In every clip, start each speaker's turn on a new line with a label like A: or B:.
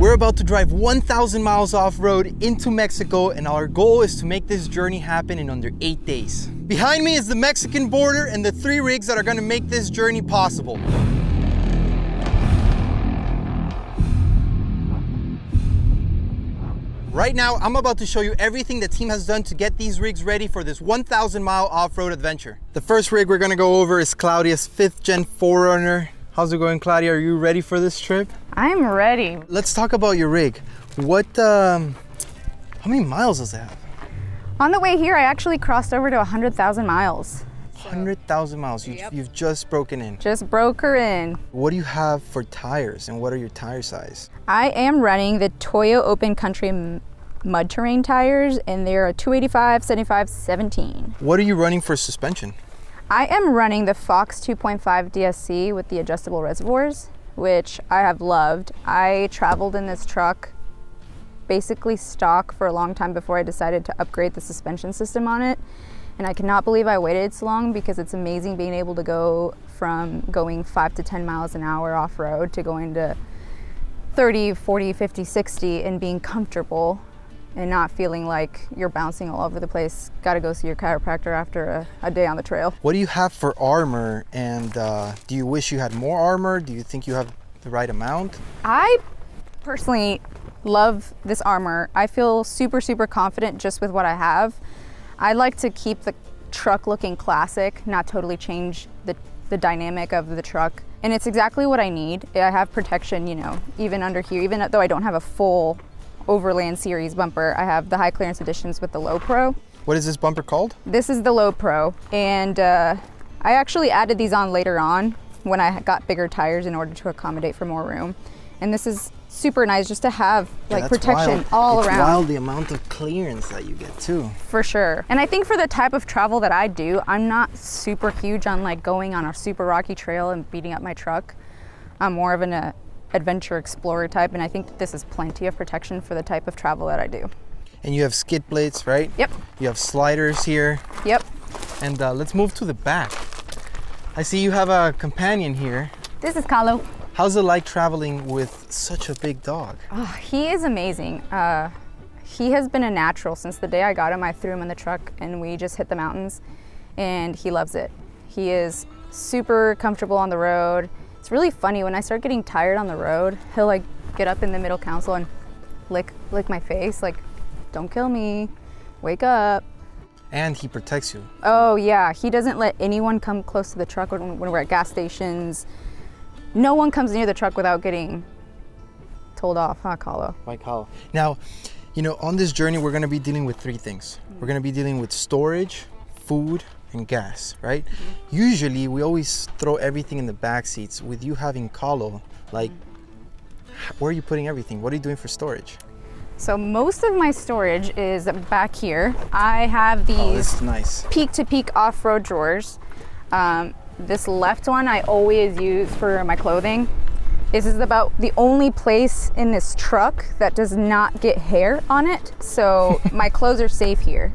A: We're about to drive 1,000 miles off-road into Mexico, and our goal is to make this journey happen in under 8 days. Behind me is the Mexican border and the 3 rigs that are gonna make this journey possible. Right now, I'm about to show you everything the team has done to get these rigs ready for this 1,000-mile off-road adventure. The first rig we're gonna go over is Claudia's 5th-gen 4Runner. How's it going, Claudia? Are you ready for this trip?
B: I'm ready.
A: Let's talk about your rig. How many miles does it have?
B: On the way here, I actually crossed over to 100,000 miles.
A: 100,000 miles. You've just broken in.
B: Just broke her in.
A: What do you have for tires, and what are your tire size?
B: I am running the Toyo Open Country mud terrain tires, and they're a 285, 75, 17.
A: What are you running for suspension?
B: I am running the Fox 2.5 DSC with the adjustable reservoirs, which I have loved. I traveled in this truck basically stock for a long time before I decided to upgrade the suspension system on it. And I cannot believe I waited so long, because it's amazing being able to go from going 5 to 10 miles an hour off-road to going to 30, 40, 50, 60 and being comfortable and not feeling like you're bouncing all over the place. Got to go see your chiropractor after a day on the trail.
A: What do you have for armor, and do you wish you had more armor? Do you think you have the right amount?
B: I personally love this armor. I feel super, super confident just with what I have. I like to keep the truck looking classic, not totally change the dynamic of the truck. And it's exactly what I need. I have protection, you know, even under here, even though I don't have a full Overland Series bumper, I have the high clearance editions with the Low Pro.
A: What is this bumper called?
B: This is the Low Pro, and I actually added these on later on when I got bigger tires in order to accommodate for more room. And this is super nice just to have like protection all around.
A: It's wild the amount of clearance that you get too.
B: For sure. And I think for the type of travel that I do, I'm not super huge on like going on a super rocky trail and beating up my truck. I'm more of an adventure explorer type, and I think that this is plenty of protection for the type of travel that I do.
A: And you have skid plates, right?
B: Yep.
A: You have sliders here.
B: Yep.
A: And let's move to the back. I see you have a companion here.
B: This is Carlo.
A: How's it like traveling with such a big dog?
B: Oh, he is amazing. He has been a natural since the day I got him. I threw him in the truck and we just hit the mountains, and he loves it. He is super comfortable on the road. It's really funny, when I start getting tired on the road, he'll like get up in the middle console and lick my face, like, don't kill me, wake up.
A: And he protects you.
B: Oh yeah, he doesn't let anyone come close to the truck when we're at gas stations. No one comes near the truck without getting told off, huh, Carlo?
A: By Carlo. Now, you know, on this journey, we're gonna be dealing with 3 things. We're gonna be dealing with storage, food, and gas, right? Usually, we always throw everything in the back seats. With you having Carlo, like, where are you putting everything? What are you doing for storage?
B: So most of my storage is back here. I have these
A: nice
B: peak-to-peak off-road drawers. This left one I always use for my clothing. This is about the only place in this truck that does not get hair on it, so my clothes are safe here.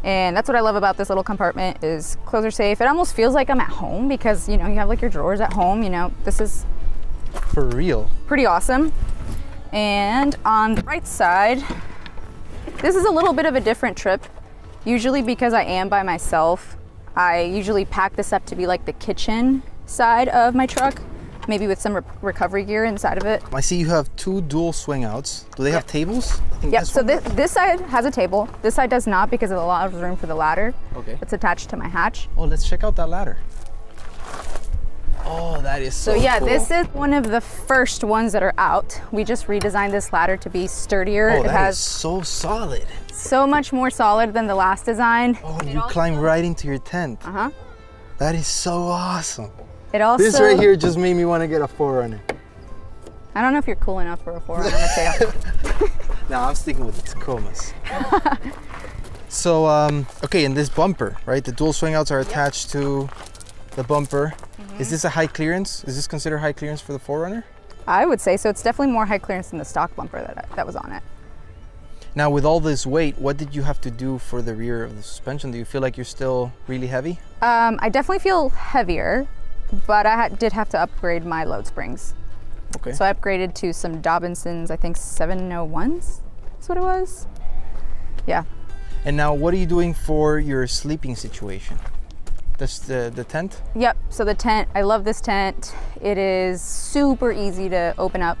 B: And that's what I love about this little compartment, is clothes are safe. It almost feels like I'm at home, because, you know, you have like your drawers at home, you know. This is
A: for real
B: pretty awesome. And on the right side, this is a little bit of a different trip. Usually, because I am by myself, I usually pack this up to be like the kitchen side of my truck, maybe with some recovery gear inside of it.
A: I see you have 2 dual swing outs. Do they have tables?
B: Yep, so this side has a table. This side does not, because of a lot of room for the ladder.
A: Okay.
B: It's attached to my hatch.
A: Oh, let's check out that ladder. Oh, that is so
B: yeah,
A: cool.
B: This is one of the first ones that are out. We just redesigned this ladder to be sturdier.
A: Oh,
B: it
A: that
B: has
A: is so solid.
B: So much more solid than the last design.
A: Oh, and you climb right into your tent.
B: Uh-huh.
A: That is so awesome.
B: It also,
A: this right here just made me want to get a 4Runner.
B: I don't know if you're cool enough for a 4Runner tail.
A: No, I'm sticking with the Tacomas. So, okay, and this bumper, right? The dual swing outs are attached to the bumper. Is this a high clearance? Is this considered high clearance for the 4Runner?
B: I would say so. It's definitely more high clearance than the stock bumper that was on it.
A: Now, with all this weight, what did you have to do for the rear of the suspension? Do you feel like you're still really heavy?
B: I definitely feel heavier, but I did have to upgrade my load springs.
A: Okay.
B: So I upgraded to some Dobinsons, I think 701s. That's what it was. Yeah.
A: And now, what are you doing for your sleeping situation? The tent?
B: Yep. So the tent, I love this tent. It is super easy to open up.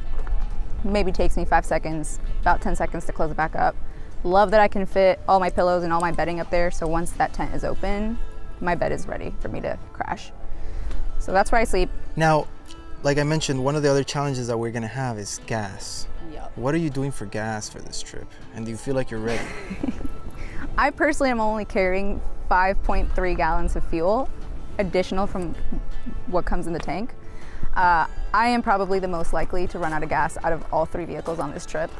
B: Maybe takes me 5 seconds, about 10 seconds to close it back up. Love that I can fit all my pillows and all my bedding up there. So once that tent is open, my bed is ready for me to crash. So that's where I sleep.
A: Now, like I mentioned, one of the other challenges that we're gonna have is gas.
B: Yep.
A: What are you doing for gas for this trip? And do you feel like you're ready?
B: I personally am only carrying 5.3 gallons of fuel, additional from what comes in the tank. I am probably the most likely to run out of gas out of all 3 vehicles on this trip.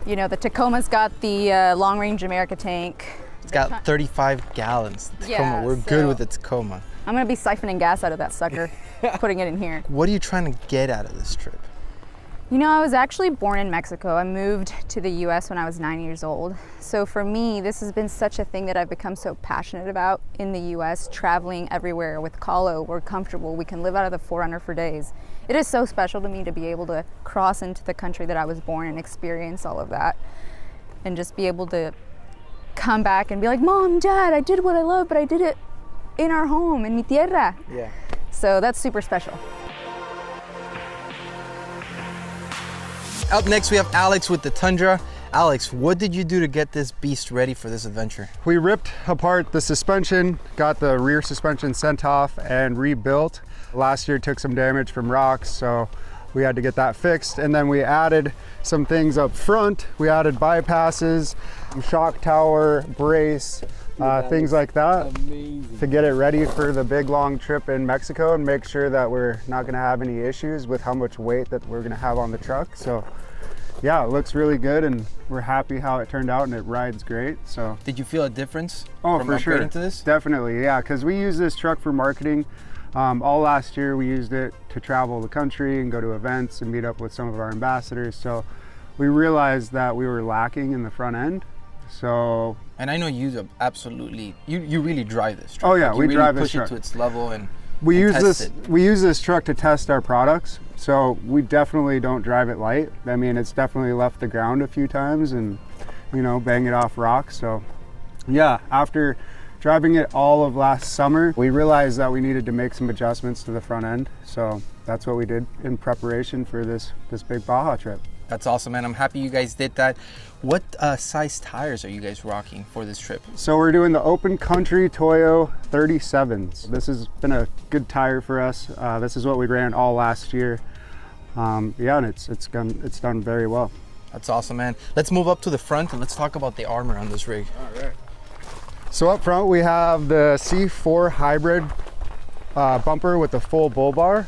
B: You know, the Tacoma's got the long-range America tank.
A: It's got 35 gallons. The Tacoma,
B: Yeah,
A: we're good with the Tacoma.
B: I'm gonna be siphoning gas out of that sucker, putting it in here.
A: What are you trying to get out of this trip?
B: You know, I was actually born in Mexico. I moved to the US when I was 9 years old. So for me, this has been such a thing that I've become so passionate about in the US, traveling everywhere with Kahlo. We're comfortable, we can live out of the 4Runner for days. It is so special to me to be able to cross into the country that I was born and experience all of that. And just be able to come back and be like, Mom, Dad, I did what I love, but I did it in our home, in mi tierra.
A: Yeah.
B: So that's super special.
A: Up next, we have Alex with the Tundra. Alex, what did you do to get this beast ready for this adventure?
C: We ripped apart the suspension, got the rear suspension sent off and rebuilt. Last year took some damage from rocks, so we had to get that fixed. And then we added some things up front. We added bypasses, shock tower, brace, things like that.
D: Amazing.
C: To get it ready for the big long trip in Mexico and make sure that we're not gonna have any issues with how much weight that we're gonna have on the truck. So yeah, it looks really good and we're happy how it turned out and it rides great. So
A: Did you feel a difference
C: oh,
A: from
C: for sure.
A: upgrading to this?
C: Definitely, yeah, because we use this truck for marketing. All last year we used it to travel the country and go to events and meet up with some of our ambassadors. So we realized that we were lacking in the front end. So,
A: and I know you absolutely, you really drive this truck.
C: oh yeah,
A: Like,
C: we
A: you really
C: drive
A: push
C: this truck.
A: it to its level and
C: We use
A: test
C: this.
A: it.
C: We use this truck to test our products. So we definitely don't drive it light. I mean, it's definitely left the ground a few times and, you know, bang it off rocks. So yeah, after driving it all of last summer, we realized that we needed to make some adjustments to the front end. So that's what we did in preparation for this big Baja trip.
A: That's awesome, man. I'm happy you guys did that. What size tires are you guys rocking for this trip?
C: So we're doing the Open Country Toyo 37s. This has been a good tire for us. This is what we ran all last year. Yeah, and it's done very well.
A: That's awesome, man. Let's move up to the front and let's talk about the armor on this rig.
C: All right. So up front we have the C4 hybrid bumper with the full bull bar.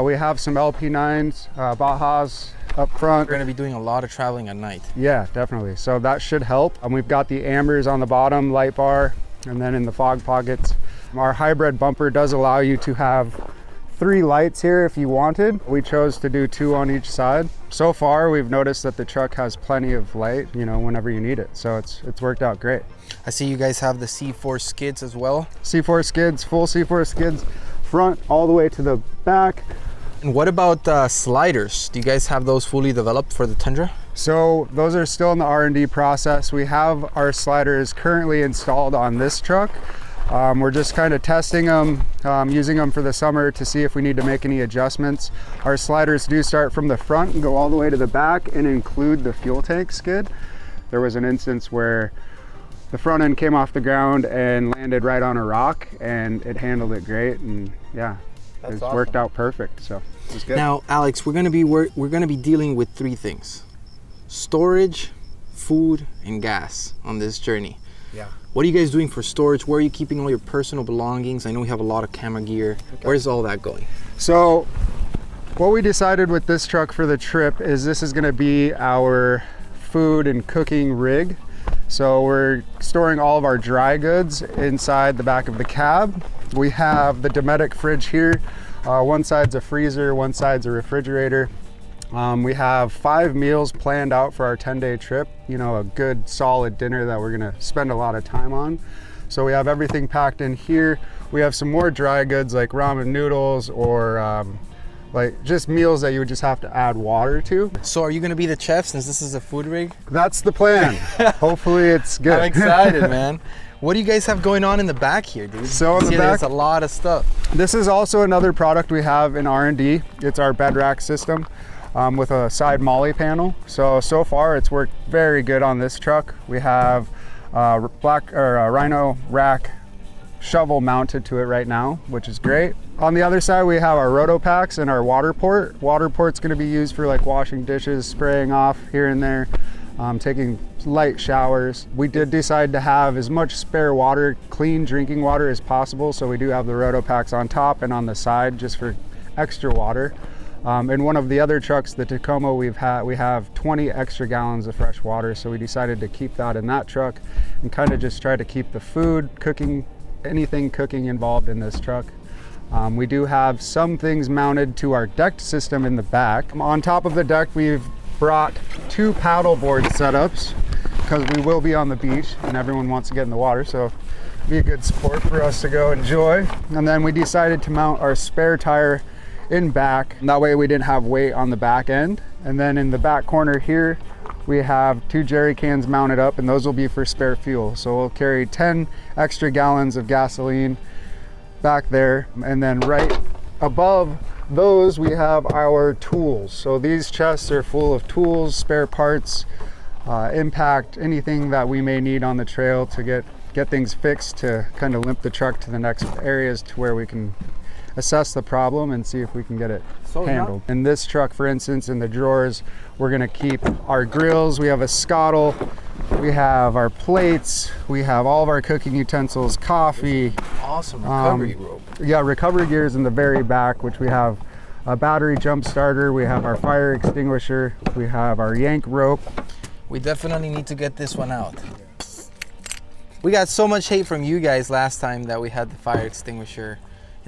C: We have some LP9s, Bajas up front.
A: We're gonna be doing a lot of traveling at night.
C: Yeah, definitely. So that should help. And we've got the ambers on the bottom, light bar, and then in the fog pockets. Our hybrid bumper does allow you to have 3 lights here if you wanted. We chose to do 2 on each side. So far, we've noticed that the truck has plenty of light, you know, whenever you need it. So it's worked out great.
A: I see you guys have the C4 skids as well.
C: C4 skids, full C4 skids, front all the way to the back.
A: And what about sliders? Do you guys have those fully developed for the Tundra?
C: So those are still in the R&D process. We have our sliders currently installed on this truck. We're just kind of testing them, using them for the summer to see if we need to make any adjustments. Our sliders do start from the front and go all the way to the back and include the fuel tank skid. There was an instance where the front end came off the ground and landed right on a rock and it handled it great, and yeah, it's
A: awesome.
C: worked out perfect. So it was good.
A: Now, Alex, we're gonna be dealing with 3 things: storage, food, and gas on this journey.
C: Yeah.
A: What are you guys doing for storage? Where are you keeping all your personal belongings? I know we have a lot of camera gear. Okay. Where's all that going?
C: So what we decided with this truck for the trip is this is going to be our food and cooking rig. So we're storing all of our dry goods inside the back of the cab. We have the Dometic fridge here. One side's a freezer, one side's a refrigerator. We have 5 meals planned out for our 10-day trip, you know, a good solid dinner that we're gonna spend a lot of time on. So we have everything packed in here. We have some more dry goods like ramen noodles or like just meals that you would just have to add water to.
A: So are you gonna be the chef since this is a food rig?
C: That's the plan. Hopefully it's good.
A: I'm excited, man. What do you guys have going on in the back here, dude?
C: So in the back,
A: there's a lot of stuff.
C: This is also another product we have in R&D. It's our bed rack system with a side molly panel. So far it's worked very good on this truck. We have a Rhino rack shovel mounted to it right now, which is great. On the other side, we have our roto packs and our water port. Water port's going to be used for like washing dishes, spraying off here and there, taking light showers. We did decide to have as much spare water, clean drinking water as possible, so we do have the roto packs on top and on the side just for extra water. In one of the other trucks, the Tacoma, we have 20 extra gallons of fresh water, so we decided to keep that in that truck and kind of just try to keep the food, cooking, anything cooking involved in this truck. We do have some things mounted to our deck system in the back. On top of the deck, we've brought 2 paddleboard setups because we will be on the beach and everyone wants to get in the water, so it'll be a good sport for us to go enjoy. And then we decided to mount our spare tire in back. That way we didn't have weight on the back end. And then in the back corner here, we have 2 jerry cans mounted up, and those will be for spare fuel. So we'll carry 10 extra gallons of gasoline back there. And then right above those, we have our tools. So these chests are full of tools, spare parts, impact, anything that we may need on the trail to get things fixed, to kind of limp the truck to the next areas to where we can assess the problem and see if we can get it handled. In this truck, for instance, in the drawers, we're gonna keep our grills. We have a scuttle, we have our plates, we have all of our cooking utensils, coffee.
A: Awesome recovery rope.
C: Yeah, recovery gears in the very back, which we have a battery jump starter, we have our fire extinguisher, we have our yank rope.
A: We definitely need to get this one out. We got so much hate from you guys last time that we had the fire extinguisher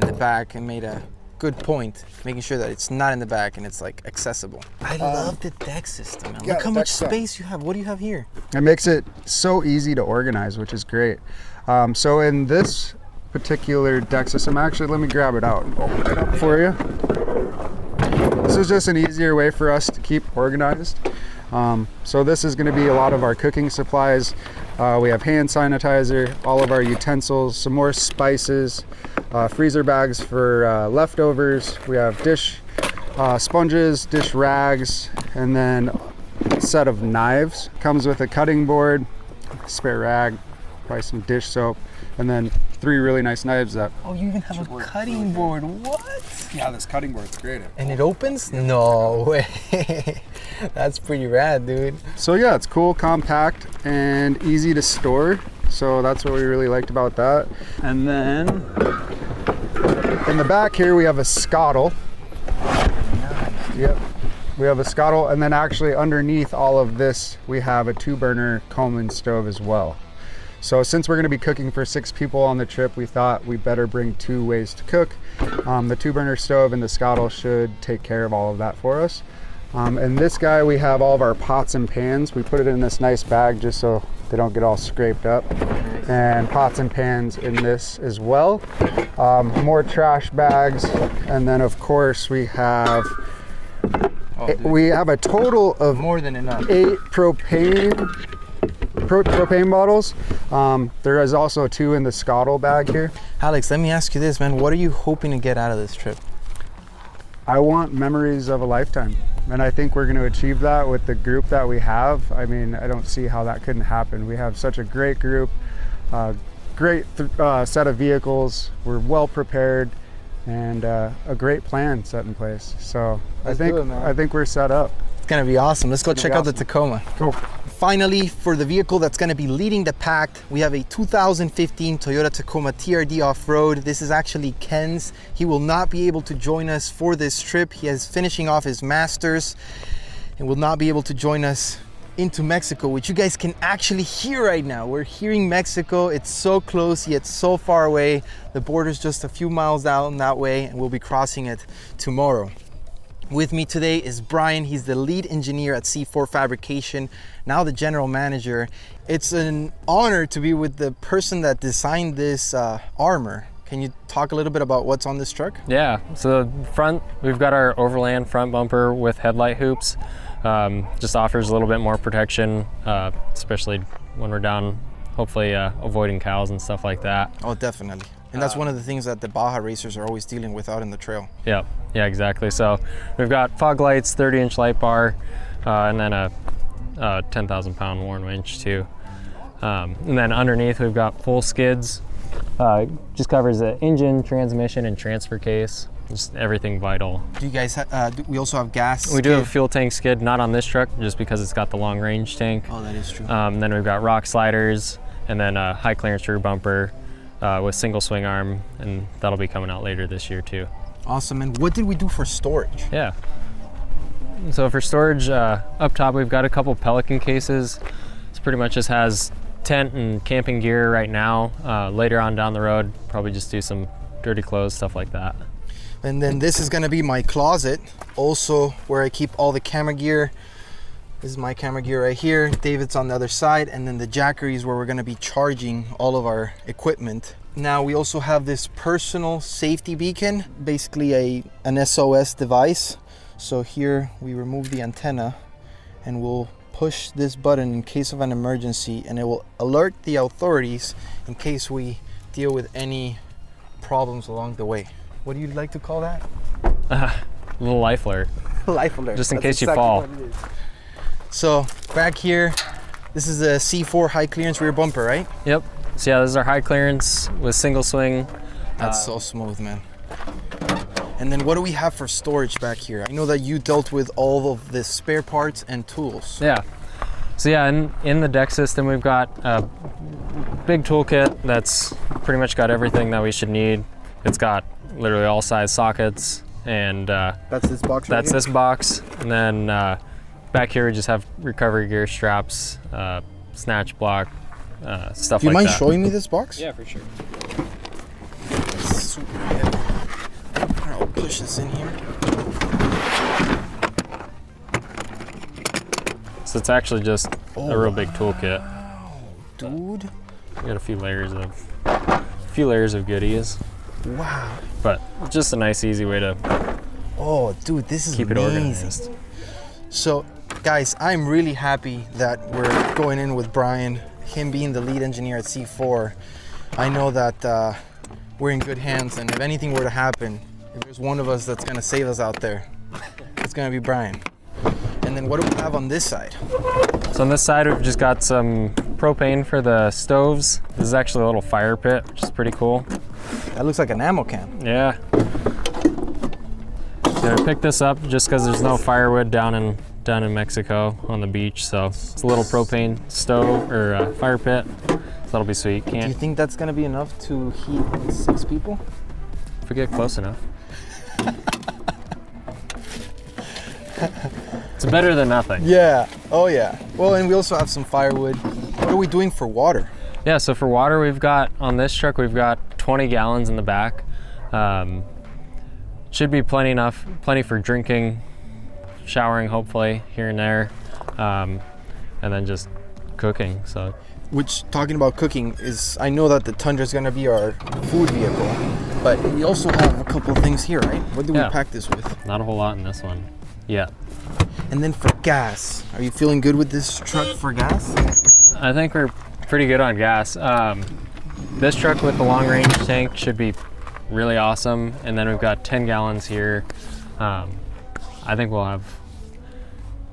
A: in the back, and made a good point, making sure that it's not in the back and it's like accessible. I love the deck system, man. Look how much space you have. What do you have here?
C: It makes it so easy to organize, which is great. So in this particular deck system, actually, let me grab it out and open it up for you. This is just an easier way for us to keep organized. So this is going to be a lot of our cooking supplies. We have hand sanitizer, all of our utensils, some more spices, freezer bags for leftovers. We have dish sponges, dish rags, and then a set of knives. Comes with a cutting board, spare rag, probably some dish soap, and then 3 really nice knives that.
A: Oh, you even have a cutting board. What?
C: Yeah, this cutting board's great.
A: And it opens? No way. That's pretty rad, dude.
C: So yeah, it's cool, compact, and easy to store. So that's what we really liked about that. And then in the back here, we have a scuttle. Nice. Yep. We have a scuttle, and then actually underneath all of this, we have a 2-burner Coleman stove as well. So since we're gonna be cooking for 6 people on the trip, we thought we better bring 2 ways to cook. The 2-burner stove and the scuttle should take care of all of that for us. And this guy, we have all of our pots and pans. We put it in this nice bag just so they don't get all scraped up. And pots and pans in this as well. More trash bags. And then of course we have a total of
A: more than enough.
C: 8 propane bottles. There is also 2 in the scuttle bag here.
A: Alex, let me ask you this, man. What are you hoping to get out of this trip?
C: I want memories of a lifetime. And I think we're going to achieve that with the group that we have. I mean, I don't see how that couldn't happen. We have such a great group, great set of vehicles. We're well prepared, and a great plan set in place. So I think we're set up.
A: It's going to be awesome. Let's go check out the Tacoma.
C: Cool.
A: Finally, for the vehicle that's going to be leading the pack, we have a 2015 Toyota Tacoma TRD off-road. This is actually Ken's. He will not be able to join us for this trip. He is finishing off his master's and will not be able to join us into Mexico, which you guys can actually hear right now. We're hearing Mexico. It's so close yet so far away. The border's just a few miles down that way, and we'll be crossing it tomorrow. With me today is Brian. He's the lead engineer at C4 Fabrication, now the general manager. It's an honor to be with the person that designed this armor. Can you talk a little bit about what's on this truck?
D: Yeah, so front, we've got our overland front bumper with headlight hoops. Just offers a little bit more protection, especially when we're down, hopefully avoiding cows and stuff like that.
A: Oh, definitely. And that's one of the things that the Baja racers are always dealing with out in the trail.
D: Yep, yeah, exactly. So we've got fog lights, 30-inch light bar, and then a 10,000 pound worn winch too. And then underneath we've got full skids. Just covers the engine, transmission, and transfer case. Just everything vital.
A: Do you guys we also have gas?
D: We do have a fuel tank skid, not on this truck, just because it's got the long range tank.
A: Oh, that is true.
D: Then we've got rock sliders, and then a high clearance rear bumper with single swing arm, and that'll be coming out later this year too.
A: Awesome. And what did we do for storage?
D: Yeah. So for storage, up top we've got a couple Pelican cases. This pretty much just has tent and camping gear right now. Later on down the road, probably just do some dirty clothes, stuff like that.
A: And then this is gonna be my closet, also where I keep all the camera gear. This is my camera gear right here. David's on the other side, and then the Jackery is where we're gonna be charging all of our equipment. Now we also have this personal safety beacon, basically an SOS device. So here we remove the antenna and we'll push this button in case of an emergency, and it will alert the authorities in case we deal with any problems along the way. What do you like to call that?
D: Little life alert.
A: Life alert.
D: Just in
A: That's
D: case you
A: exactly
D: fall.
A: what it is. So back here, this is a C4 high clearance rear bumper, right?
D: Yep. So yeah, this is our high clearance with single swing.
A: That's so smooth, man. And then what do we have for storage back here? I know that you dealt with all of the spare parts and tools.
D: Yeah. So yeah, in the deck system, we've got a big toolkit that's pretty much got everything that we should need. It's got literally all size sockets, and
A: that's this box right
D: that's
A: here?
D: this box. And then back here we just have recovery gear, straps, snatch block, stuff like that.
A: Do you mind showing me this box?
D: Yeah, for sure.
A: It's super heavy. I'll push this in here.
D: So it's actually just a real big toolkit.
A: Wow, dude.
D: We got a few layers of goodies.
A: Wow.
D: But just a nice, easy way to
A: Oh, dude, this is
D: keep it
A: amazing.
D: organized.
A: So, guys, I'm really happy that we're going in with Brian. Him being the lead engineer at C4, I know that we're in good hands, and if anything were to happen, if there's one of us that's gonna save us out there, it's gonna be Brian. And then what do we have on this side?
D: So on this side, we've just got some propane for the stoves. This is actually a little fire pit, which is pretty cool.
A: That looks like an ammo can.
D: Yeah. Yeah, I picked this up just because there's no firewood down in Mexico on the beach, so it's a little propane stove or fire pit. So that'll be sweet.
A: Do you think that's gonna be enough to heat 6 people?
D: If we get close enough. It's better than nothing.
A: Yeah. Oh yeah. Well, and we also have some firewood. What are we doing for water?
D: Yeah, so for water, we've got, on this truck, we've got 20 gallons in the back. Should be plenty for drinking, showering, hopefully, here and there, and then just cooking, so.
A: Which, talking about cooking, is, I know that the Tundra is gonna be our food vehicle, but we also have a couple of things here, right? What do we pack this with?
D: Not a whole lot in this one, yet.
A: And then for gas, are you feeling good with this truck for gas?
D: I think we're pretty good on gas. This truck with the long range tank should be really awesome, and then we've got 10 gallons here. I think we'll have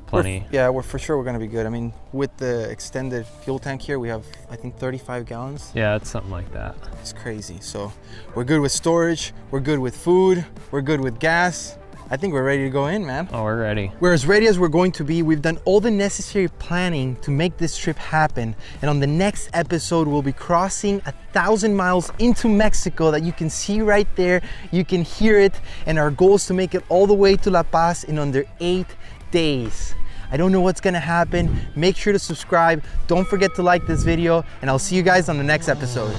D: plenty.
A: We're for sure we're gonna be good. I mean, with the extended fuel tank here, we have, I think, 35 gallons.
D: Yeah, it's something like that.
A: It's crazy. So we're good with storage, we're good with food, we're good with gas. I think we're ready to go in, man.
D: Oh, we're ready.
A: We're as ready as we're going to be. We've done all the necessary planning to make this trip happen. And on the next episode, we'll be crossing 1,000 miles into Mexico that you can see right there. You can hear it. And our goal is to make it all the way to La Paz in under 8 days. I don't know what's gonna happen. Make sure to subscribe. Don't forget to like this video, and I'll see you guys on the next episode.